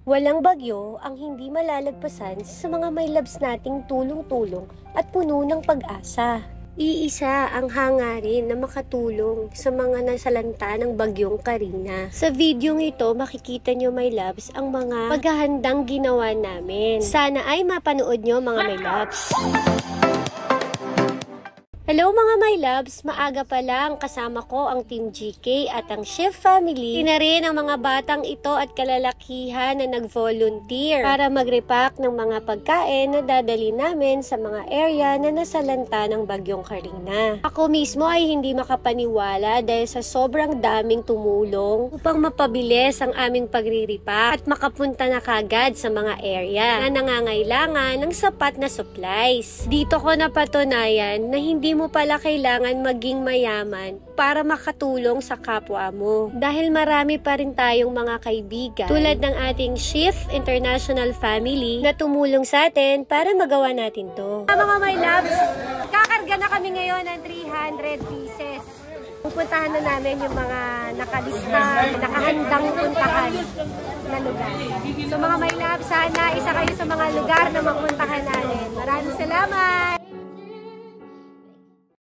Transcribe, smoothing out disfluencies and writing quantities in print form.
Walang bagyo ang hindi malalagpasan sa mga may labs nating tulong-tulong at puno ng pag-asa. Iisa ang hangarin na makatulong sa mga nasalanta ng bagyong Karina. Sa videong ito, makikita nyo my loves ang mga paghahandang ginawa namin. Sana ay mapanood nyo mga my loves. Hello mga my loves, maaga pa lang kasama ko ang Team GK at ang Chef Family. Ina rin ang mga batang ito at kalalakihan na nag-volunteer para mag-repack ng mga pagkain na dadali namin sa mga area na nasalanta ng bagyong Karina. Ako mismo ay hindi makapaniwala dahil sa sobrang daming tumulong upang mapabilis ang aming pagre-repack at makapunta na kagad sa mga area na nangangailangan ng sapat na supplies. Dito ko napatunayan na hindi mo pala kailangan maging mayaman para makatulong sa kapwa mo. Dahil marami pa rin tayong mga kaibigan tulad ng ating Chef International Family na tumulong sa atin para magawa natin to. Mga my loves, kakarga na kami ngayon ng 300 pieces. Pupuntahan na namin yung mga nakalista, nakahandang puntahan na lugar. So mga my loves, sana isa kayo sa mga lugar na mapuntahan namin. Maraming salamat!